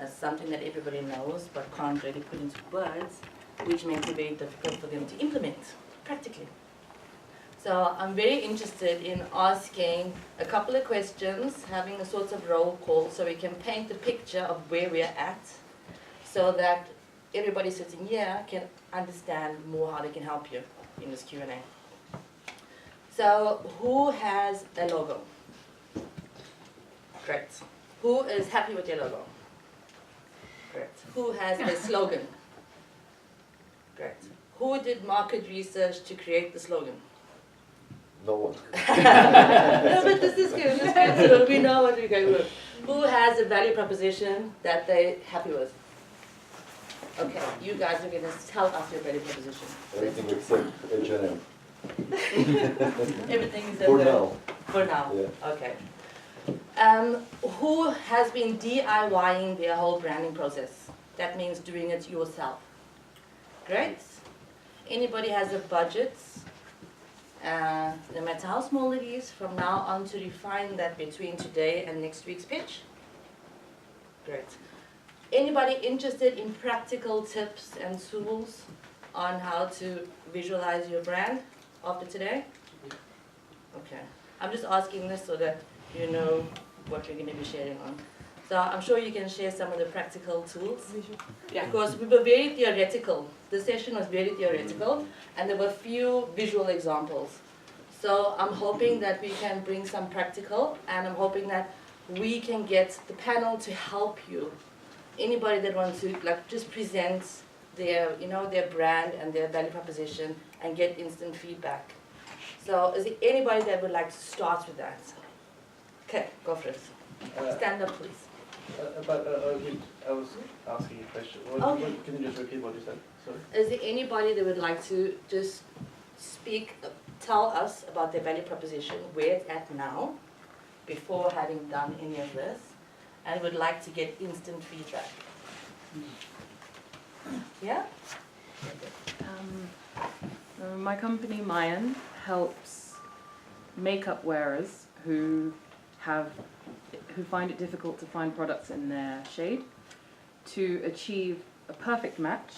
as something that everybody knows but can't really put into words, which makes it very difficult for them to implement practically. So I'm very interested in asking a couple of questions, having a sort of roll call so we can paint the picture of where we're at, so that everybody sitting here can understand more how they can help you in this Q&A. So who has a logo? Great. Who is happy with their logo? Great. Who has a slogan? Great. Who did market research to create the slogan? No one. No, but this is good. This is good. So we know what we're going with. Who has a value proposition that they're happy with? Okay, you guys are going to tell us your value proposition. Everything except H&M. Everything is For now. For now. Yeah. Okay. Who has been DIYing their whole branding process? That means doing it yourself. Great. Anybody has a budget? No matter how small it is, from now on to refine that between today and next week's pitch? Great. Anybody interested in practical tips and tools on how to visualize your brand after today? Okay. I'm just asking this so that you know what we're going to be sharing on. So I'm sure you can share some of the practical tools. Yeah, because we were very theoretical. The session was very theoretical, and there were few visual examples. So I'm hoping that we can bring some practical, and I'm hoping that we can get the panel to help you. Anybody that wants to just present their, their brand and their value proposition and get instant feedback. So is there anybody that would like to start with that? Okay, go for it. Stand up, please. I was asking a question. Okay. Can you just repeat what you said? Sorry. Is there anybody that would like to just speak, tell us about their value proposition, where it's at now, before having done any of this, and would like to get instant feedback? Yeah? My company, Mayan, helps makeup wearers who find it difficult to find products in their shade to achieve a perfect match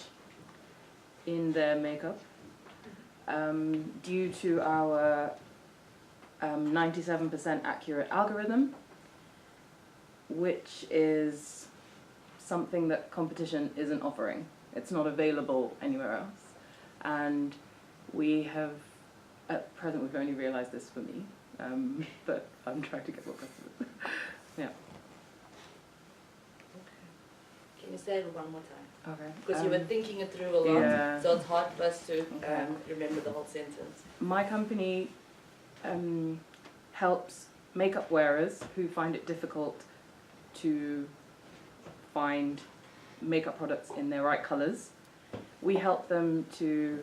in their makeup due to our 97% accurate algorithm, which is something that competition isn't offering. It's not available anywhere else. And we have, at present, we've only realized this for me, but I'm trying to get more customers. Yeah. Can you say it one more time? Okay. Because you were thinking it through a lot, yeah. so it's hard for us to remember the whole sentence. My company helps makeup wearers who find it difficult to find makeup products in their right colors. We help them to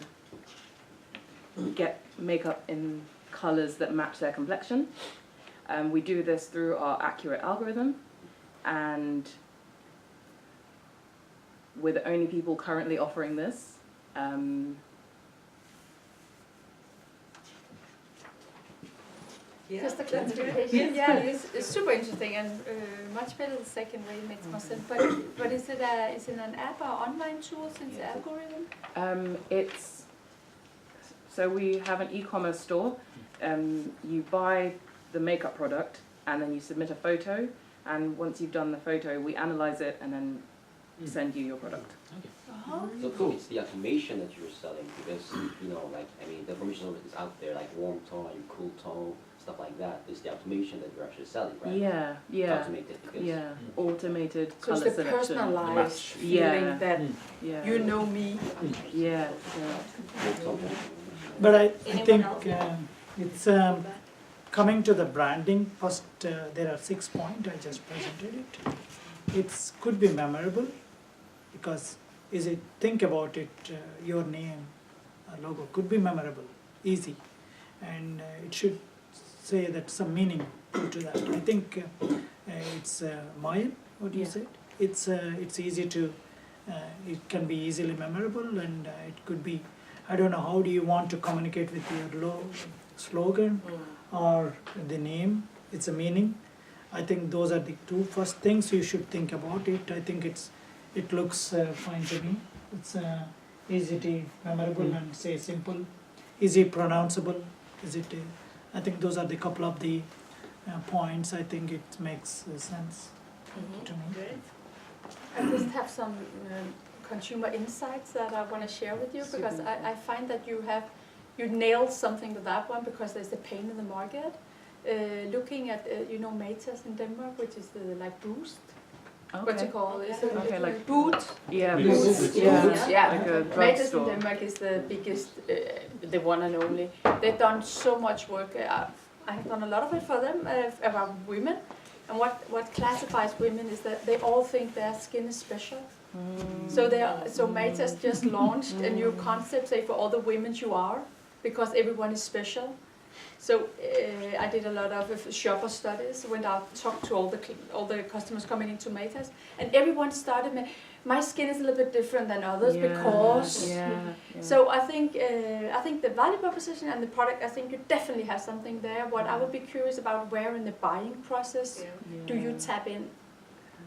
get makeup in colors that match their complexion. We do this through our accurate algorithm, and we're the only people currently offering this. Yeah. Just a clarification. Yeah, it's super interesting and much better the second way. It makes more sense. But is it an app or online tool since the algorithm? So we have an e-commerce store. You buy the makeup product and then you submit a photo, and once you've done the photo, we analyze it and then send you your product. Uh-huh. So it's the automation that you're selling, because the information is out there, like warm tone, cool tone, stuff like that. It's the automation that you're actually selling, right? Yeah, yeah. It's automated because Automated So color it's the selection. personalized feeling Yeah. that Yeah. you know me. Yeah. But I Anyone think else? it's coming to the branding. First, there are 6 points. I just presented it. It could be memorable because think about it, your name, logo could be memorable, easy, and it should say that some meaning to that. I think it's Mayan, what you said. It's easy to, it can be easily memorable, and it could be, I don't know, how do you want to communicate with your slogan or the name? It's a meaning. I think those are the two first things you should think about it. I think it looks fine to me. It's easy to memorable and say simple, easy pronounceable. Is it? I think those are the couple of the points. I think it makes sense to me. Great. I just have some consumer insights that I want to share with you, because I find that you nailed something with that one, because there's a pain in the market. Looking at Matas in Denmark, which is the like Boost. What you call it? Okay, like Boot. Yeah, Boots. Yeah. like a Matas in drugstore. Denmark is the biggest, the one and only. They've done so much work. I have done a lot of it for them about women. And what classifies women is that they all think their skin is special. So Matas just launched a new concept, say, for all the women you are, because everyone is special. So I did a lot of shopper studies, went out, talked to all the customers coming into Matas, and everyone started, my skin is a little bit different than others because. So I think the value proposition and the product, I think you definitely have something there. What I would be curious about, where in the buying process do you tap in?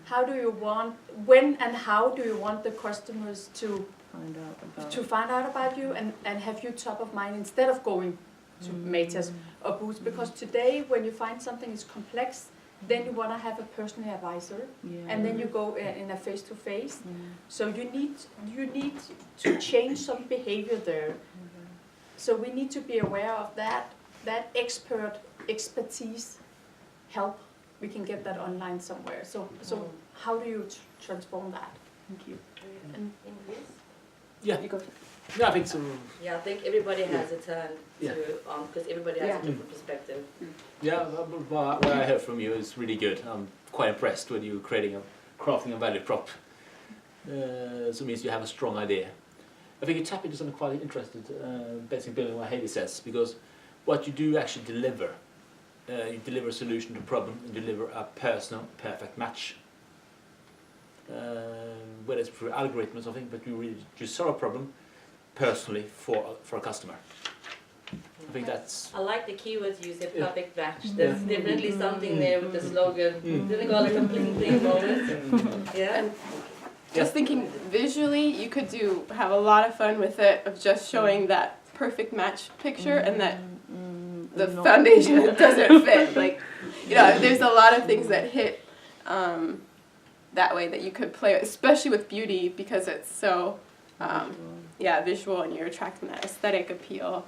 How do you want, when and how do you want the customers to find out about you, and have you top of mind instead of going to Matas or Boost? Because today, when you find something is complex, then you want to have a personal advisor, and then you go in a face-to-face. So you need to change some behavior there. So we need to be aware of that expertise help. We can get that online somewhere. So how do you transform that? Thank you. And yes? Yeah. You go. Yeah, I think so. Yeah, I think everybody has a turn to, Yeah. because everybody has a different perspective. Yeah, what I heard from you is really good. I'm quite impressed when you're crafting a value prop. So it means you have a strong idea. I think you tap into something quite interesting, basically building what Haley says, because what you do actually deliver, you deliver a solution to a problem, and deliver a personal, perfect match. Whether it's through algorithm or something, but you really just solve a problem personally for a customer. I think that's. I like the keywords you said, perfect match. There's definitely something there with the slogan. Didn't call it a bling bling moment. Yeah. And just thinking visually, you could have a lot of fun with it, of just showing that perfect match picture and that the foundation doesn't fit. Like, there's a lot of things that hit that way that you could play, especially with beauty, because it's so visual, and you're attracting that aesthetic appeal.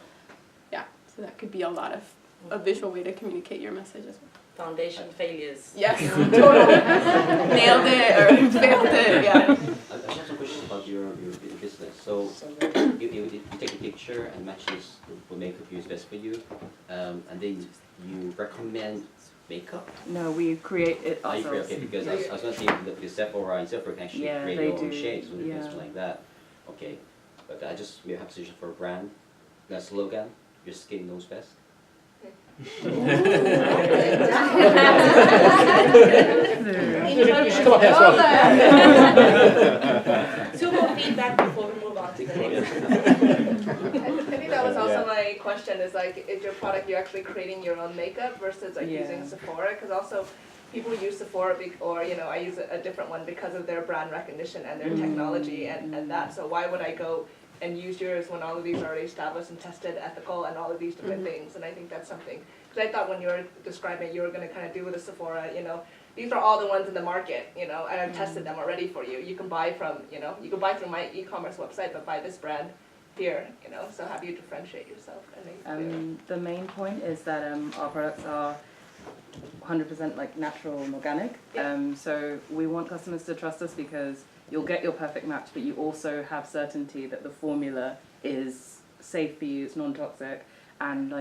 Yeah, so that could be a visual way to communicate your message as well. Foundation failures. Yes, totally. Nailed it or failed it, yeah. I have some questions about your business. So you take a picture and matches what makeup you is best for you, and then you recommend makeup? No, we create it Oh, you create, ourselves. okay, because I was going to say the Sephora and Sephora can actually create your own shades or something like that. Okay, but we have a position for a brand. That slogan, your skin knows best. Two more feedback before we move on to the next. I think that was also my question, is like, is your product, you're actually creating your own makeup versus like using Sephora? Because also people use Sephora, or I use a different one because of their brand recognition and their technology and that. So why would I go and use yours when all of these are already established and tested, ethical, and all of these different things? And I think that's something, because I thought when you were describing, you were going to kind of do with a Sephora, these are all the ones in the market, and I've tested them already for you. You can buy from, you can buy through my e-commerce website, but buy this brand here, so how do you differentiate yourself? The main point is that our products are 100% like natural and organic. So we want customers to trust us, because you'll get your perfect match, but you also have certainty that the formula is safe for you, it's non-toxic, and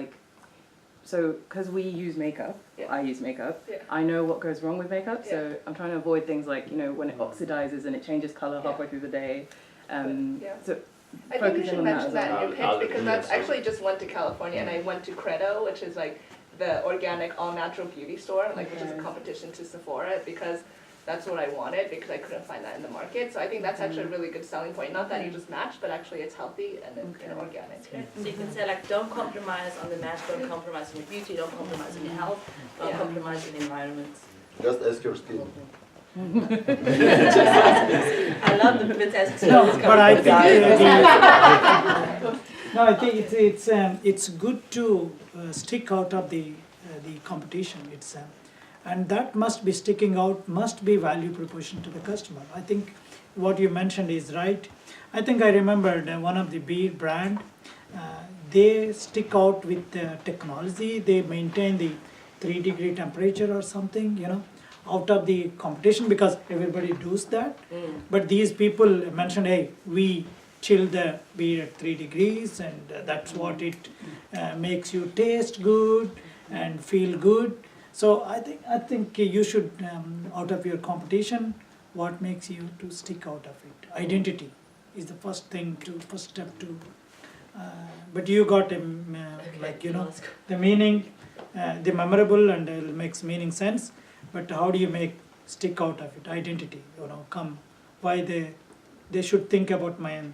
so because we use makeup, I use makeup, I know what goes wrong with makeup, so I'm trying to avoid things like, when it oxidizes and it changes color halfway through the day. So I think you should mention that in your I'll pitch, because yes, I actually just went to California and I went to Credo, which is like the organic all-natural beauty store, which is a competition to Sephora, because that's what I wanted, because I couldn't find that in the market. So I think that's actually a really good selling point. Not that you just match, but actually it's healthy and it's organic. So you can say don't compromise on the match, don't compromise on your beauty, don't compromise on your health, don't compromise on the environment. Just ask your skin. I love the bit No, but I think no, I think it's good to stick out of the competition. And that must be sticking out, must be value proposition to the customer. I think what you mentioned is right. I think I remembered one of the beer brand. They stick out with the technology. They maintain the 3-degree temperature or something, out of the competition because everybody does that. But these people mentioned, hey, we chill the beer at 3 degrees and that's what it makes you taste good and feel good. So I think you should, out of your competition, what makes you to stick out of it. Identity is the first step to, but you got the meaning, the memorable and it makes meaning sense. But how do you make stick out of it? Identity, why they should think about Mayan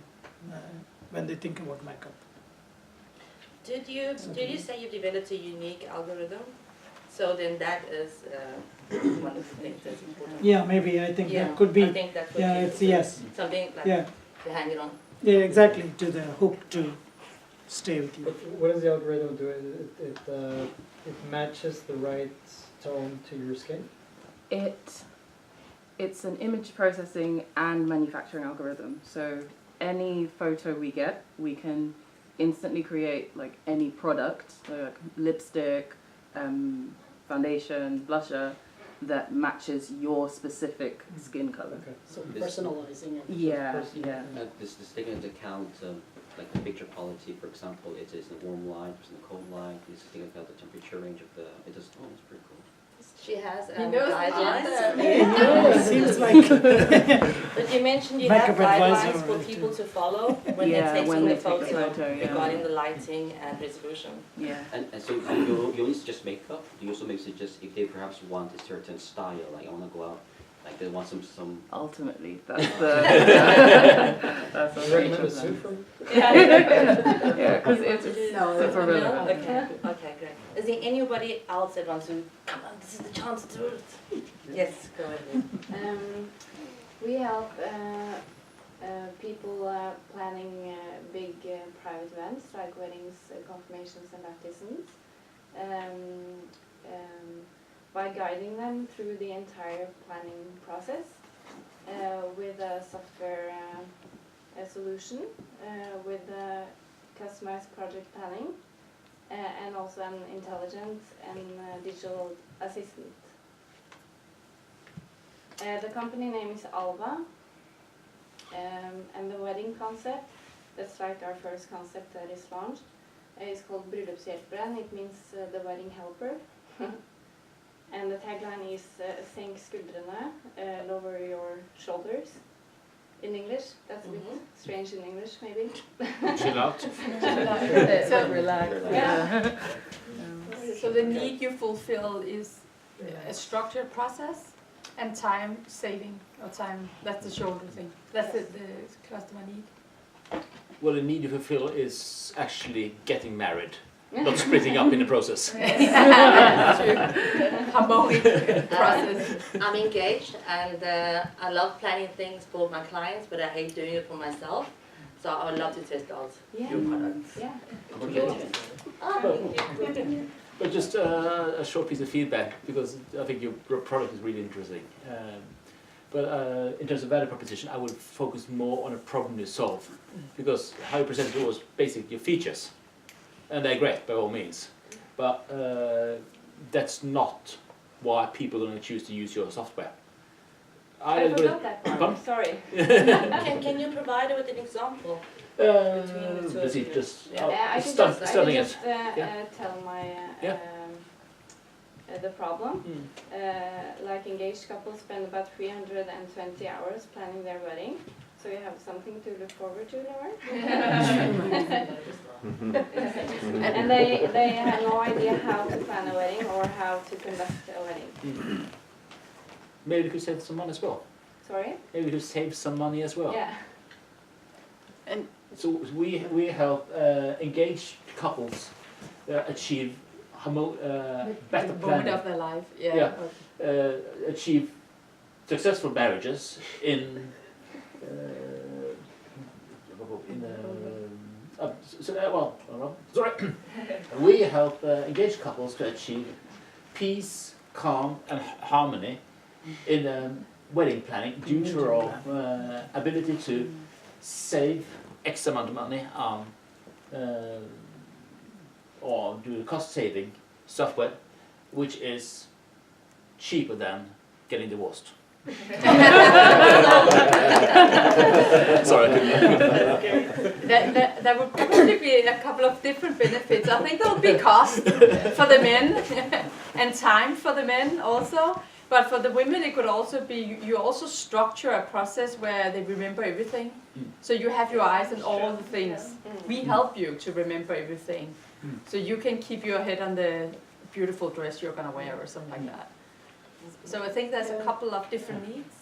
when they think about makeup. Did you say you developed a unique algorithm? So then that is one of the things that's important. Yeah, maybe I think that could be. I think that's what It's yes. Something like Yeah. to hang it on. Yeah, exactly. To the hook to stay with you. But what does the algorithm do? It matches the right tone to your skin. It's an image processing and manufacturing algorithm. So any photo we get, we can instantly create like any product, like lipstick, foundation, blusher, that matches your specific skin color. Okay. So personalizing it. Yeah. This taking into account like the picture quality, for example, it is in a warm light, it's in a cold light, it's taking into account the temperature range of the, it's pretty cool. She has He knows the guidelines. Seems like. But you mentioned you Makeup have advisor guidelines for already people too. to follow when Yeah, they're when taking they the take the photo photo, yeah. regarding the lighting and resolution. Yeah. And so you only suggest makeup? Do you also maybe suggest if they perhaps want a certain style, like I want to go out, like they want some Ultimately, that's the that's Do the you recommend a feature suit then. from? Yeah, because it's No, super no? relevant. Okay, great. Is there anybody else that wants to come on? This is the chance to do it. Yes, go ahead. We help people planning big private events like weddings, confirmations and baptisms by guiding them through the entire planning process with a software solution with customized project planning and also an intelligent and digital assistant. The company name is Alva, and the wedding concept, that's like our first concept that is launched, is called Bryllupshjelperen. It means the wedding helper. And the tagline is Senk skuldrene, lower your shoulders. In English, that's a bit strange in English, maybe. Chill out. So relax. Yeah. So the need you fulfill is a structured process and time saving or time. That's the shoulder thing. That's the customer need. Well, the need you fulfill is actually getting married, not splitting up in the process. Harmonic process. I'm engaged and I love planning things for my clients, but I hate doing it for myself. So I would love to test out your products. Yeah. But just a short piece of feedback, because I think your product is really interesting. But in terms of value proposition, I would focus more on a problem you solve, because how you present it was basically your features, and they're great by all means. But that's not why people are going to choose to use your software. I forgot that part. Pardon? Sorry. Can you provide it with an example? Between the two Let's see, of you. just Yeah. I can just Yeah. tell my Yeah. the problem. Like engaged couples spend about 320 hours planning their wedding. So you have something to look forward to, Laura. And they have no idea how to plan a wedding or how to conduct a wedding. Maybe we could save some money as well. Sorry? Maybe we could save some money as well. Yeah. And So we help engaged couples achieve better the moment planning. of their life. Yeah. achieve successful marriages we help engaged couples to achieve peace, calm, and harmony in wedding planning due to our ability to save X amount of money on or do cost-saving software, which is cheaper than getting divorced. Sorry, I couldn't. There would probably be a couple of different benefits. I think there would be cost for the men and time for the men also. But for the women, it could also be, you also structure a process where they remember everything. So you have your eyes on all the things. We help you to remember everything. So you can keep your head on the beautiful dress you're going to wear or something like that. So I think there's a couple of different needs.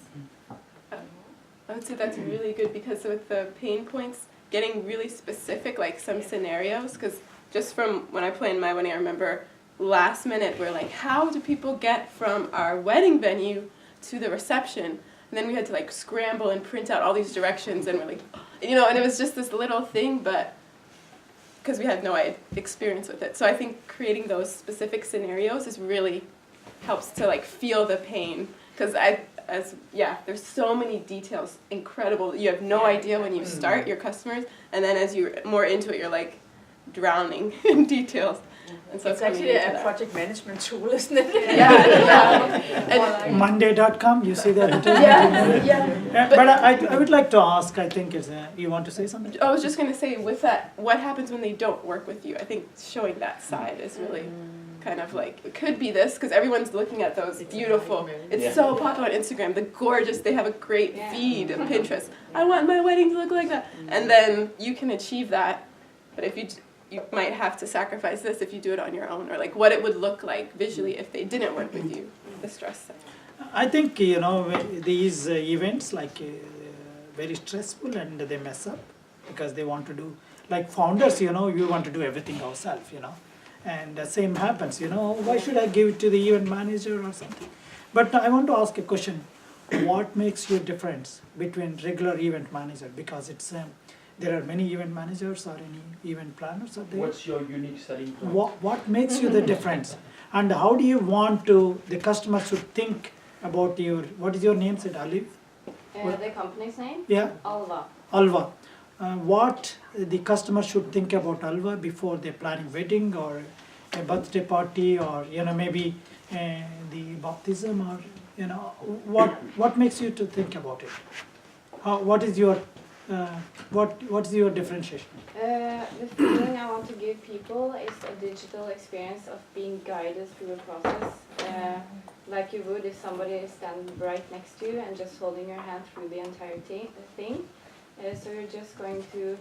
I would say that's really good because with the pain points, getting really specific, like some scenarios, because just from when I planned my wedding, I remember last minute we're like, how do people get from our wedding venue to the reception? And then we had to like scramble and print out all these directions, and we're like, you know, and it was just this little thing, but because we had no experience with it. So I think creating those specific scenarios is really helps to like feel the pain, because there's so many details, incredible. You have no idea when you start your customers, and then as you're more into it, you're like drowning in details. And so it's actually a project management tool, isn't it? Yeah. Monday.com, you see that? But I would like to ask, I think, you want to say something? I was just going to say, with that, what happens when they don't work with you? I think showing that side is really kind of like, it could be this, because everyone's looking at those beautiful, it's so popular on Instagram, the gorgeous, they have a great feed of Pinterest. I want my wedding to look like that. And then you can achieve that, but if you might have to sacrifice this if you do it on your own, or like what it would look like visually if they didn't work with you, the stress side. I think, you know, these events like very stressful and they mess up because they want to do, like founders, you know, you want to do everything ourselves, you know. And the same happens, you know, why should I give it to the event manager or something? But I want to ask a question. What makes you difference between regular event manager? Because it's there are many event managers or any event planners out there. What's your unique selling point? What makes you the difference? And how do you want to, the customer should think about your, what is your name, said Alif? The company's name? Yeah? Alva. Alva. What the customer should think about Alva before they're planning wedding or a birthday party, or, you know, maybe the baptism, or, you know, what makes you to think about it? What is your what is your differentiation? The feeling I want to give people is a digital experience of being guided through a process, like you would if somebody is standing right next to you and just holding your hand through the entire thing. So you're just going to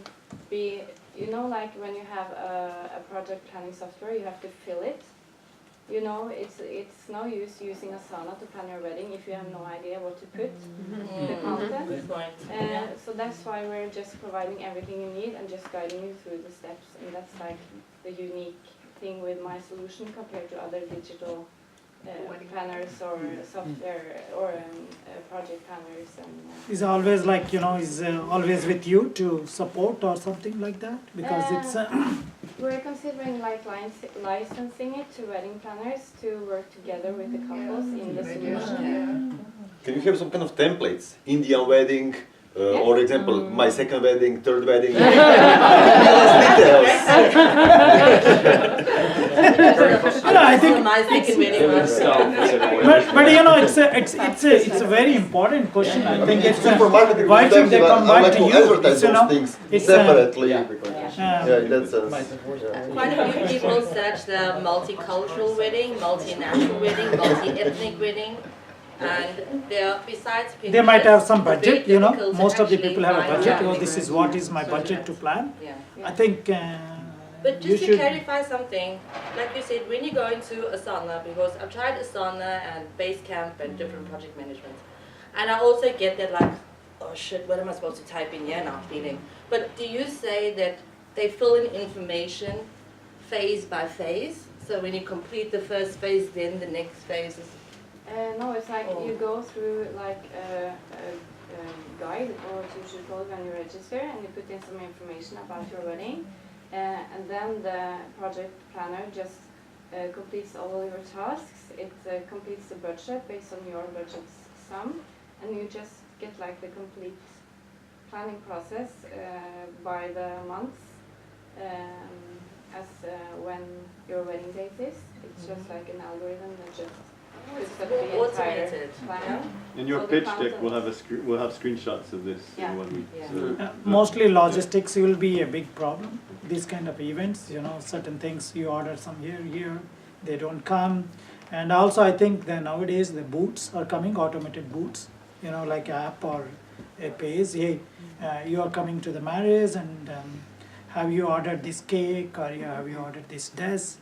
be, you know, like when you have a project planning software, you have to fill it. You know, it's no use using Asana to plan your wedding if you have no idea what to put, the content. Good point. So that's why we're just providing everything you need and just guiding you through the steps. And that's like the unique thing with my solution compared to other digital planners or software or project planners. And Is always like, you know, is always with you to support or something like that? Because it's we're considering like licensing it to wedding planners to work together with the couples in the solution. Can you have some kind of templates? Indian wedding, or example, my second wedding, third wedding. I think. But you know, it's a very important question. I think it's why should they come back to you? Advertise You know, those things it's separately. In that sense. Quite a few people said the multicultural wedding, multinational wedding, multi-ethnic wedding. And there, besides Pinterest, they might have some budget, you know. Most of the actually people have a find budget. out. Oh, this is what is my budget to plan. Yeah. I think But you just to should. clarify something, like you said, when you go into Asana, because I've tried Asana and Basecamp and different project management, and I also get that like, oh shit, what am I supposed to type in here now, feeling. But do you say that they fill in information phase by phase? So when you complete the first phase, then the next phase is No, it's like you go through like a guide, or what you should call it when you register, and you put in some information about your wedding, and then the project planner just completes all of your tasks. It completes the budget based on your budget sum, and you just get like the complete planning process by the months as when your wedding date is. It's just like an algorithm that just puts up the entire Automated. plan. And your So the pitch deck content- will have will have screenshots of this Yeah. in 1 week. Yeah. So, Mostly logistics will be a big problem. These kind of events, you know, certain things you order some here, they don't come. And also I think that nowadays the booths are coming, automated booths, you know, like app or a page. Hey, you are coming to the marriage, and have you ordered this cake, or have you ordered this dress,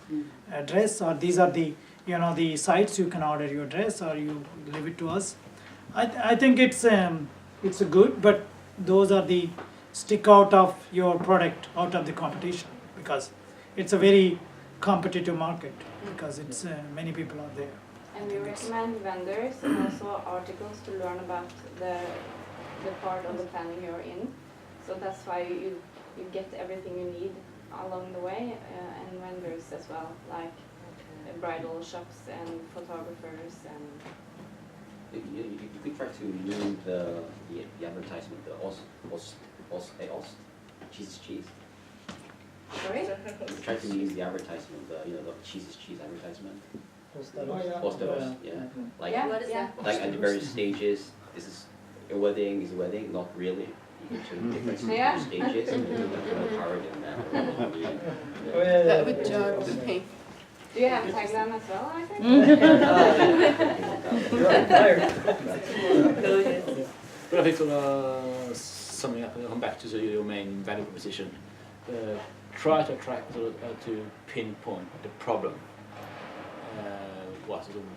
or these are the, you know, the sites you can order your dress, or you leave it to us. I think it's a good, but those are the stick out of your product out of the competition, because it's a very competitive market, because it's many people are there. And we recommend vendors and also articles to learn about the part of the planning you're in. So that's why you get everything you need along the way, and vendors as well, like bridal shops and photographers and. You could try to move the advertisement, the ost, cheese is cheese. Sorry? Try to use the advertisement, the cheese is cheese advertisement. Oh, Ost, yeah. Like, Yeah, What is yeah. that? like at the various stages, this is a wedding, not really. You can show different Yeah. stages and you can power them now. Oh, yeah, That would jog the pain. Do you have a tagline as well, I think? You're on fire. But I think sort of summing up, and I'll come back to sort of your main value proposition. Try to attract to pinpoint the problem.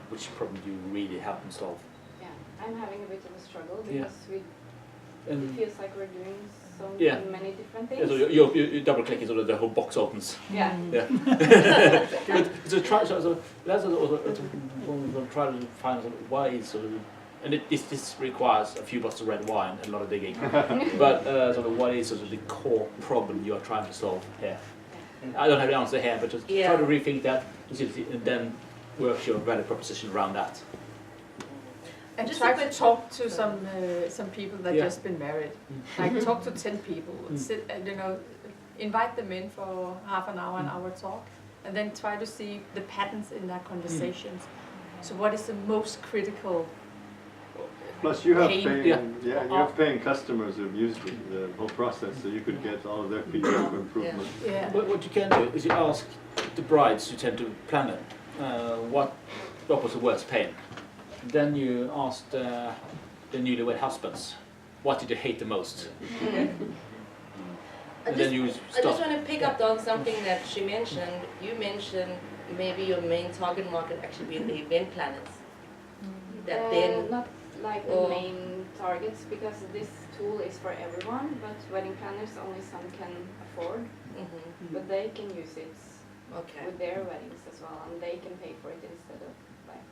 Which problem do you really help them solve? Yeah, I'm having a bit of a struggle Yeah. because it And feels like we're doing so Yeah. many different yeah, things. so you double click, sort of the whole box opens. Yeah. Yeah. But so try so that's also try to find sort of why is sort of, and this requires a few bottles of red wine and a lot of digging. But sort of what is sort of the core problem you are trying to solve here? I don't have the answer here, but just try to rethink that and then work your value proposition around that. And Just try a to quick- talk to some people that Yeah. just been married. Like talk to 10 people, sit and invite them in for half an hour talk, and then try to see the patterns in their conversations. So what is the most critical? Plus, you have Pain. paying, you have paying customers who've used the whole process, so you could get all of their feedback for improvement. Yeah. But what you can do is you ask the brides who tend to plan it, what was the worst pain? Then you ask the newlywed husbands, what did you hate the most? And then you I just stop. want to pick up on something that she mentioned. You mentioned maybe your main target market actually being the event planners. That then, Not like the main targets, because this tool is for everyone, but wedding planners only some can afford, but they can use it okay. with their weddings as well, and they can pay for it instead of like,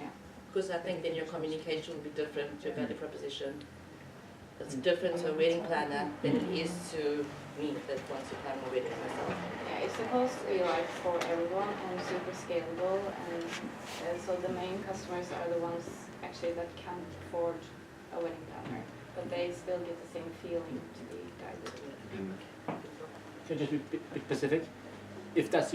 yeah. Because I think then your communication will be different, your value proposition. It's different to a wedding planner than it is to me that wants to plan a wedding myself. Yeah, it's supposed to be like for everyone and super scalable, and so the main customers are the ones actually that can't afford a wedding planner, but they still get the same feeling to be guided. Can you just be specific? If that's your